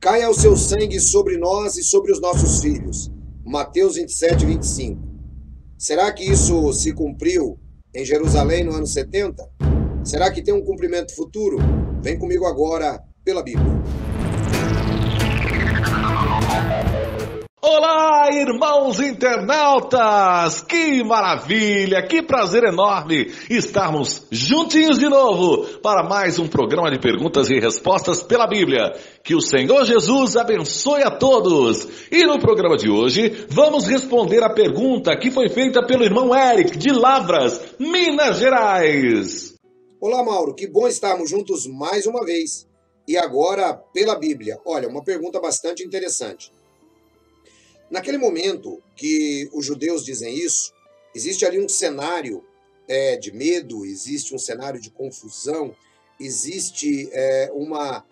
Caia o seu sangue sobre nós e sobre os nossos filhos. Mateus 27, 25. Será que isso se cumpriu em Jerusalém no ano 70? Será que tem um cumprimento futuro? Vem comigo agora pela Bíblia. Olá, irmãos internautas! Que maravilha, que prazer enorme estarmos juntinhos de novo para mais um programa de perguntas e respostas pela Bíblia. Que o Senhor Jesus abençoe a todos. E no programa de hoje vamos responder a pergunta que foi feita pelo irmão Eric de Lavras, Minas Gerais. Olá, Mauro, que bom estarmos juntos mais uma vez. E agora pela Bíblia. Olha, uma pergunta bastante interessante. Naquele momento que os judeus dizem isso, existe ali um cenário de medo, existe um cenário de confusão, existe uma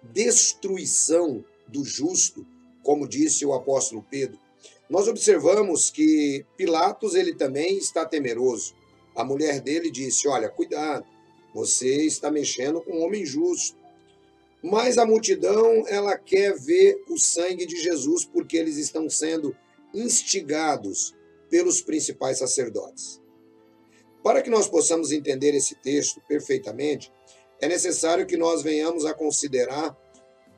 destruição do justo, como disse o apóstolo Pedro. Nós observamos que Pilatos ele também está temeroso. A mulher dele disse, olha, cuidado, você está mexendo com um homem justo. Mas a multidão, ela quer ver o sangue de Jesus porque eles estão sendo instigados pelos principais sacerdotes. Para que nós possamos entender esse texto perfeitamente, é necessário que nós venhamos a considerar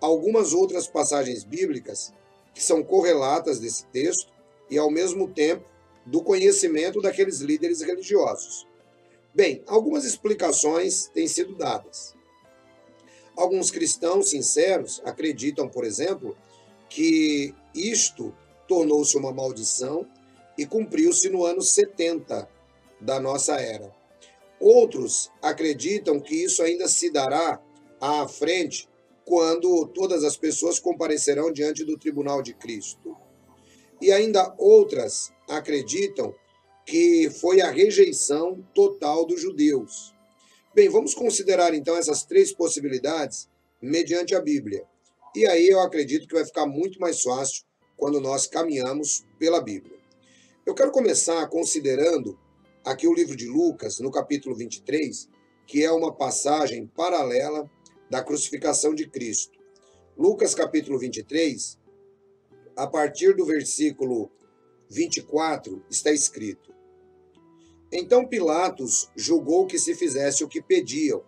algumas outras passagens bíblicas que são correlatas desse texto e, ao mesmo tempo, do conhecimento daqueles líderes religiosos. Bem, algumas explicações têm sido dadas. Alguns cristãos sinceros acreditam, por exemplo, que isto tornou-se uma maldição e cumpriu-se no ano 70 da nossa era. Outros acreditam que isso ainda se dará à frente quando todas as pessoas comparecerão diante do tribunal de Cristo. E ainda outras acreditam que foi a rejeição total dos judeus. Bem, vamos considerar então essas três possibilidades mediante a Bíblia. E aí eu acredito que vai ficar muito mais fácil quando nós caminhamos pela Bíblia. Eu quero começar considerando aqui o livro de Lucas, no capítulo 23, que é uma passagem paralela da crucificação de Cristo. Lucas capítulo 23, a partir do versículo 24, está escrito: Então Pilatos julgou que se fizesse o que pediam,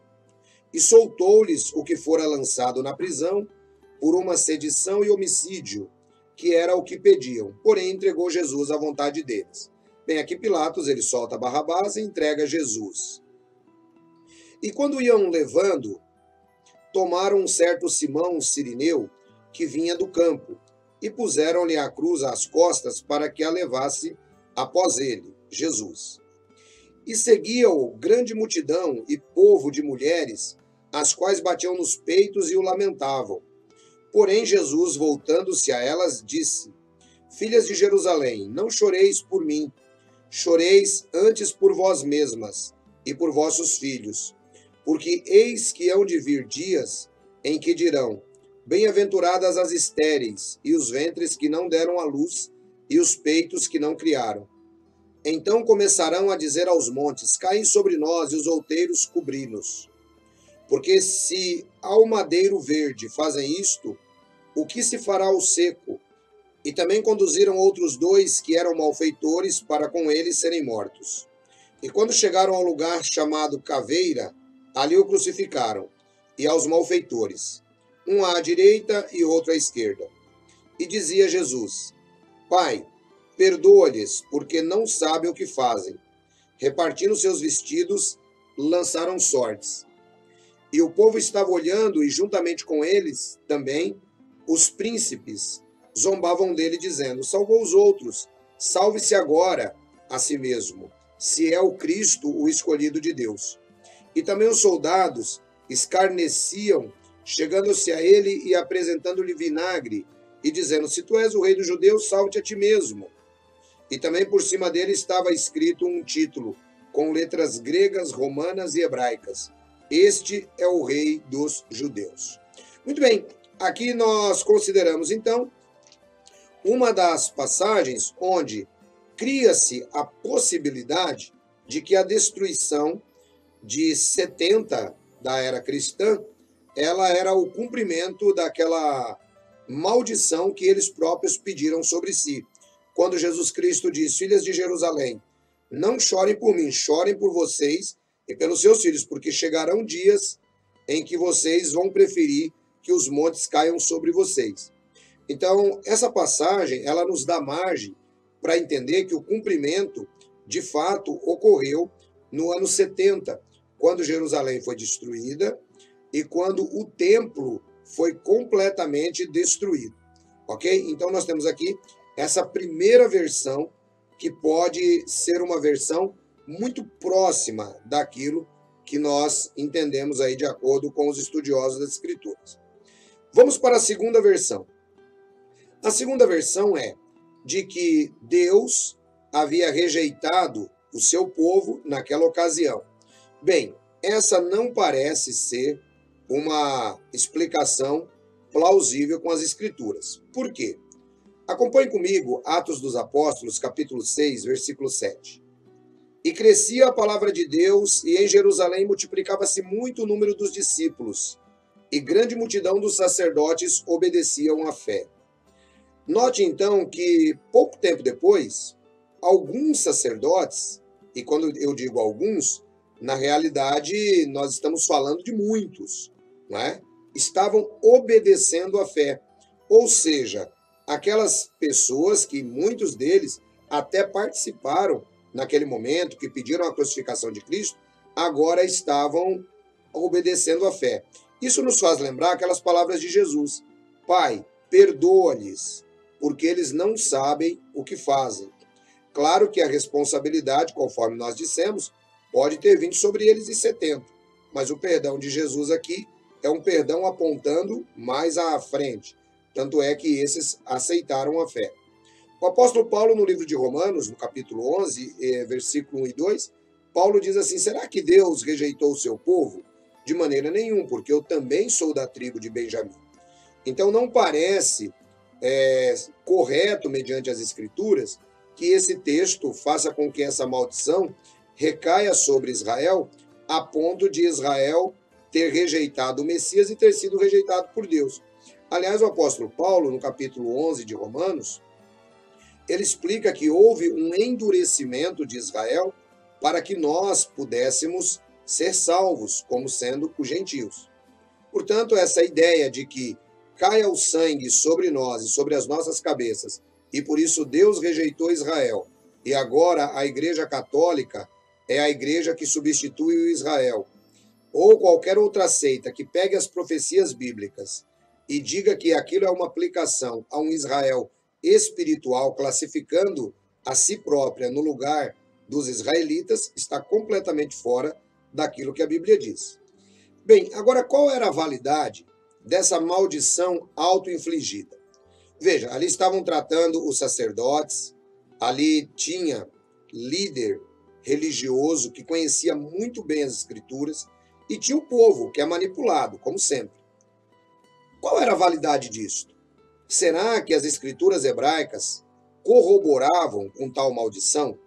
e soltou-lhes o que fora lançado na prisão por uma sedição e homicídio, que era o que pediam, porém entregou Jesus à vontade deles. Bem, aqui Pilatos ele solta Barrabás e entrega Jesus. E quando iam levando, tomaram um certo Simão Cirineu, que vinha do campo, e puseram-lhe a cruz às costas para que a levasse após ele, Jesus. E seguia-o grande multidão e povo de mulheres, as quais batiam nos peitos e o lamentavam. Porém, Jesus, voltando-se a elas, disse: Filhas de Jerusalém, não choreis por mim, choreis antes por vós mesmas e por vossos filhos. Porque eis que hão de vir dias em que dirão: Bem-aventuradas as estéreis, e os ventres que não deram à luz, e os peitos que não criaram. Então começarão a dizer aos montes: Caí sobre nós, e os outeiros cobri-nos. Porque se ao madeiro verde fazem isto, o que se fará ao seco? E também conduziram outros dois que eram malfeitores para com eles serem mortos. E quando chegaram ao lugar chamado Caveira, ali o crucificaram, e aos malfeitores, um à direita e outro à esquerda. E dizia Jesus: Pai, perdoa-lhes, porque não sabem o que fazem. Repartindo seus vestidos, lançaram sortes. E o povo estava olhando, e juntamente com eles também os príncipes zombavam dele, dizendo: Salvou os outros, salve-se agora a si mesmo, se é o Cristo, o escolhido de Deus. E também os soldados escarneciam, chegando-se a ele e apresentando-lhe vinagre, e dizendo: Se tu és o rei dos judeus, salve-te a ti mesmo. E também por cima dele estava escrito um título, com letras gregas, romanas e hebraicas: Este é o rei dos judeus. Muito bem, aqui nós consideramos então uma das passagens onde cria-se a possibilidade de que a destruição de 70 da era cristã, ela era o cumprimento daquela maldição que eles próprios pediram sobre si. Quando Jesus Cristo diz: filhas de Jerusalém, não chorem por mim, chorem por vocês e pelos seus filhos, porque chegarão dias em que vocês vão preferir que os montes caiam sobre vocês. Então, essa passagem, ela nos dá margem para entender que o cumprimento, de fato, ocorreu no ano 70, quando Jerusalém foi destruída e quando o templo foi completamente destruído. Ok? Então, nós temos aqui essa primeira versão, que pode ser uma versão muito próxima daquilo que nós entendemos aí de acordo com os estudiosos das Escrituras. Vamos para a segunda versão. A segunda versão é de que Deus havia rejeitado o seu povo naquela ocasião. Bem, essa não parece ser uma explicação plausível com as Escrituras. Por quê? Acompanhe comigo Atos dos Apóstolos, capítulo 6, versículo 7. E crescia a palavra de Deus, e em Jerusalém multiplicava-se muito o número dos discípulos, e grande multidão dos sacerdotes obedeciam à fé. Note então que, pouco tempo depois, alguns sacerdotes, e quando eu digo alguns, na realidade nós estamos falando de muitos, não é? Estavam obedecendo à fé. Ou seja, aquelas pessoas que muitos deles até participaram naquele momento, que pediram a crucificação de Cristo, agora estavam obedecendo à fé. Isso nos faz lembrar aquelas palavras de Jesus: Pai, perdoa-lhes, porque eles não sabem o que fazem. Claro que a responsabilidade, conforme nós dissemos, pode ter vindo sobre eles em 70, mas o perdão de Jesus aqui é um perdão apontando mais à frente. Tanto é que esses aceitaram a fé. O apóstolo Paulo, no livro de Romanos, no capítulo 11, versículo 1 e 2, Paulo diz assim: será que Deus rejeitou o seu povo? De maneira nenhuma, porque eu também sou da tribo de Benjamim. Então não parece correto, mediante as Escrituras, que esse texto faça com que essa maldição recaia sobre Israel, a ponto de Israel ter rejeitado o Messias e ter sido rejeitado por Deus. Aliás, o apóstolo Paulo, no capítulo 11 de Romanos, ele explica que houve um endurecimento de Israel para que nós pudéssemos ser salvos, como sendo os gentios. Portanto, essa ideia de que caia o sangue sobre nós e sobre as nossas cabeças, e por isso Deus rejeitou Israel, e agora a Igreja Católica é a igreja que substitui o Israel, ou qualquer outra seita que pegue as profecias bíblicas e diga que aquilo é uma aplicação a um Israel espiritual, classificando a si própria no lugar dos israelitas, está completamente fora daquilo que a Bíblia diz. Bem, agora qual era a validade dessa maldição auto-infligida? Veja, ali estavam tratando os sacerdotes, ali tinha líder religioso que conhecia muito bem as Escrituras, e tinha o povo, que é manipulado, como sempre. Qual era a validade disso? Será que as Escrituras hebraicas corroboravam com tal maldição?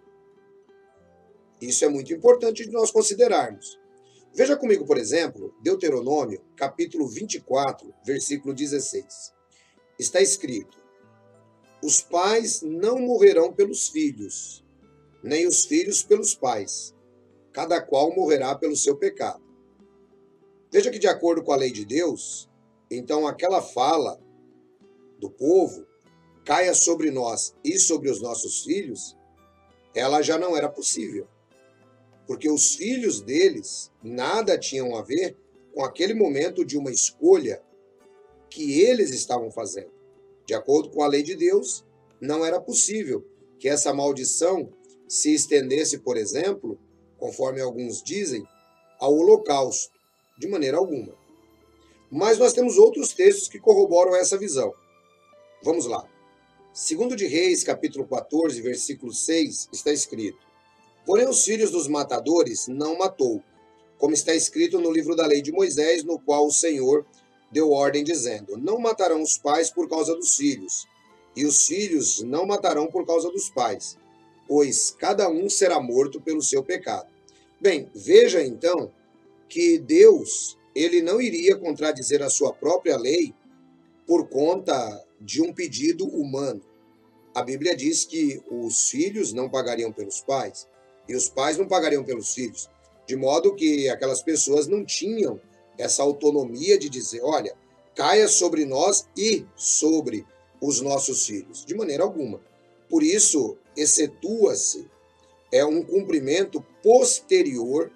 Isso é muito importante de nós considerarmos. Veja comigo, por exemplo, Deuteronômio, capítulo 24, versículo 16. Está escrito: os pais não morrerão pelos filhos, nem os filhos pelos pais. Cada qual morrerá pelo seu pecado. Veja que, de acordo com a lei de Deus, então aquela fala do povo, caia sobre nós e sobre os nossos filhos, ela já não era possível. Porque os filhos deles nada tinham a ver com aquele momento de uma escolha que eles estavam fazendo. De acordo com a lei de Deus, não era possível que essa maldição se estendesse, por exemplo, conforme alguns dizem, ao holocausto, de maneira alguma. Mas nós temos outros textos que corroboram essa visão. Vamos lá. Segundo de Reis, capítulo 14, versículo 6, está escrito: porém os filhos dos matadores não matou, como está escrito no livro da lei de Moisés, no qual o Senhor deu ordem dizendo: não matarão os pais por causa dos filhos, e os filhos não matarão por causa dos pais, pois cada um será morto pelo seu pecado. Bem, veja então que Deus, ele não iria contradizer a sua própria lei por conta de um pedido humano. A Bíblia diz que os filhos não pagariam pelos pais e os pais não pagariam pelos filhos, de modo que aquelas pessoas não tinham essa autonomia de dizer, olha, caia sobre nós e sobre os nossos filhos, de maneira alguma. Por isso, excetua-se um cumprimento posterior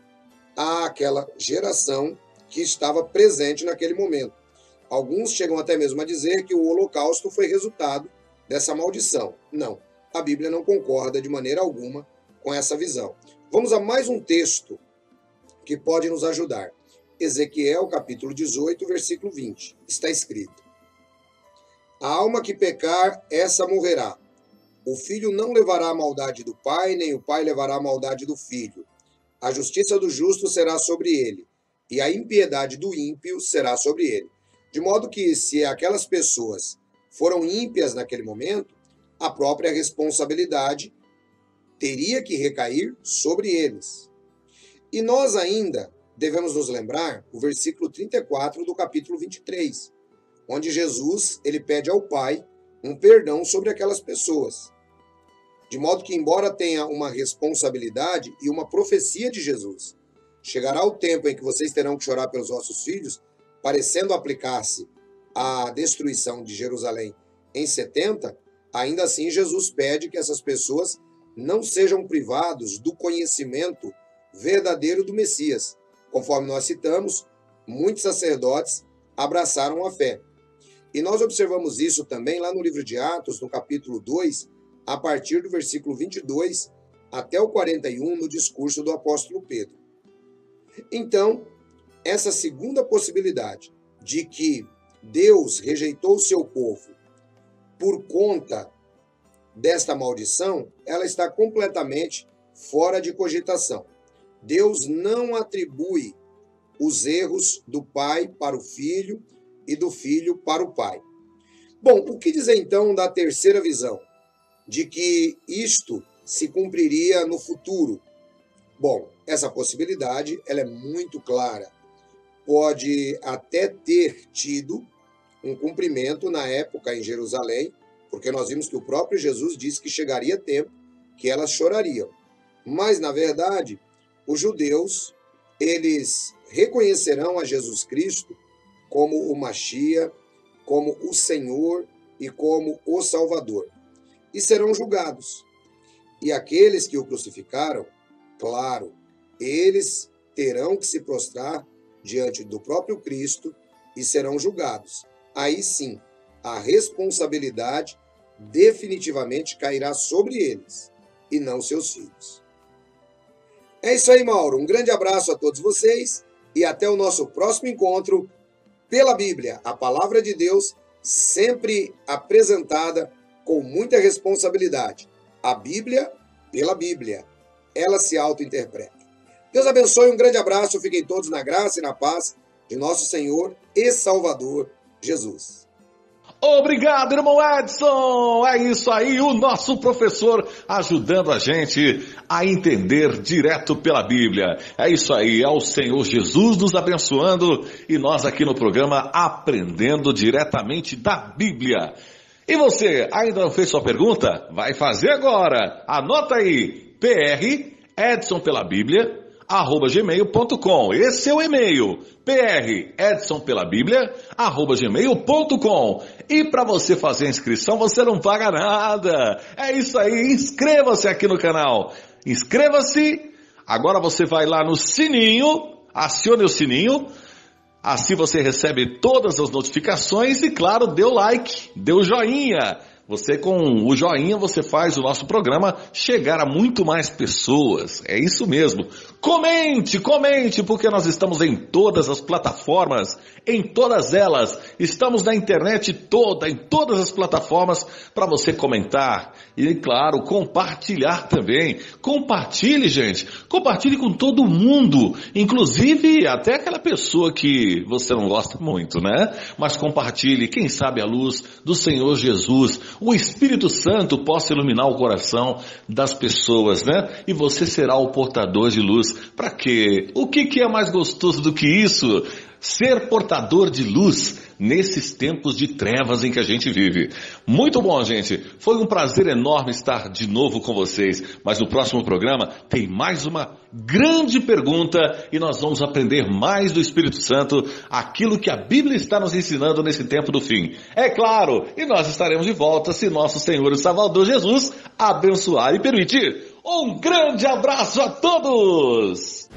àquela geração que estava presente naquele momento. Alguns chegam até mesmo a dizer que o Holocausto foi resultado dessa maldição. Não, a Bíblia não concorda de maneira alguma com essa visão. Vamos a mais um texto que pode nos ajudar. Ezequiel, capítulo 18, versículo 20. Está escrito: a alma que pecar, essa morrerá. O filho não levará a maldade do pai, nem o pai levará a maldade do filho. A justiça do justo será sobre ele, e a impiedade do ímpio será sobre ele. De modo que, se aquelas pessoas foram ímpias naquele momento, a própria responsabilidade teria que recair sobre eles. E nós ainda devemos nos lembrar o versículo 34 do capítulo 23, onde Jesus ele pede ao Pai um perdão sobre aquelas pessoas. De modo que, embora tenha uma responsabilidade e uma profecia de Jesus, chegará o tempo em que vocês terão que chorar pelos vossos filhos, parecendo aplicar-se à destruição de Jerusalém em 70, ainda assim Jesus pede que essas pessoas não sejam privados do conhecimento verdadeiro do Messias. Conforme nós citamos, muitos sacerdotes abraçaram a fé. E nós observamos isso também lá no livro de Atos, no capítulo 2, a partir do versículo 22 até o 41, no discurso do apóstolo Pedro. Então, essa segunda possibilidade de que Deus rejeitou o seu povo por conta desta maldição, ela está completamente fora de cogitação. Deus não atribui os erros do pai para o filho e do filho para o pai. Bom, o que dizer então da terceira visão? De que isto se cumpriria no futuro? Bom, essa possibilidade ela é muito clara. Pode até ter tido um cumprimento na época em Jerusalém, porque nós vimos que o próprio Jesus disse que chegaria tempo que elas chorariam. Mas, na verdade, os judeus, eles reconhecerão a Jesus Cristo como o Machia, como o Senhor e como o Salvador. E serão julgados. E aqueles que o crucificaram, claro, eles terão que se prostrar diante do próprio Cristo e serão julgados. Aí sim, a responsabilidade definitivamente cairá sobre eles e não seus filhos. É isso aí, Mauro. Um grande abraço a todos vocês e até o nosso próximo encontro pela Bíblia, a palavra de Deus sempre apresentada com muita responsabilidade. A Bíblia pela Bíblia. Ela se auto-interpreta. Deus abençoe, um grande abraço, fiquem todos na graça e na paz de nosso Senhor e Salvador Jesus. Obrigado, irmão Edson! É isso aí, o nosso professor ajudando a gente a entender direto pela Bíblia. É isso aí, é o Senhor Jesus nos abençoando e nós aqui no programa aprendendo diretamente da Bíblia. E você, ainda não fez sua pergunta? Vai fazer agora! Anota aí, @gmail.com. Esse é o e-mail, @gmail.com. E para você fazer a inscrição, você não paga nada. É isso aí, inscreva-se aqui no canal. Inscreva-se, agora você vai lá no sininho, acione o sininho, assim você recebe todas as notificações e, claro, dê o like, dê o joinha. Você com o joinha, você faz o nosso programa chegar a muito mais pessoas. É isso mesmo. Comente, porque nós estamos em todas as plataformas, em todas elas. Estamos na internet toda, em todas as plataformas, para você comentar. E, claro, compartilhar também. Compartilhe, gente. Compartilhe com todo mundo. Inclusive, até aquela pessoa que você não gosta muito, né? Mas compartilhe, quem sabe a luz do Senhor Jesus, o Espírito Santo possa iluminar o coração das pessoas, né? E você será o portador de luz. Para quê? O que é mais gostoso do que isso? ser portador de luz nesses tempos de trevas em que a gente vive. Muito bom, gente. Foi um prazer enorme estar de novo com vocês. Mas no próximo programa tem mais uma grande pergunta e nós vamos aprender mais do Espírito Santo, aquilo que a Bíblia está nos ensinando nesse tempo do fim. É claro, e nós estaremos de volta se nosso Senhor e Salvador Jesus abençoar e permitir. Um grande abraço a todos!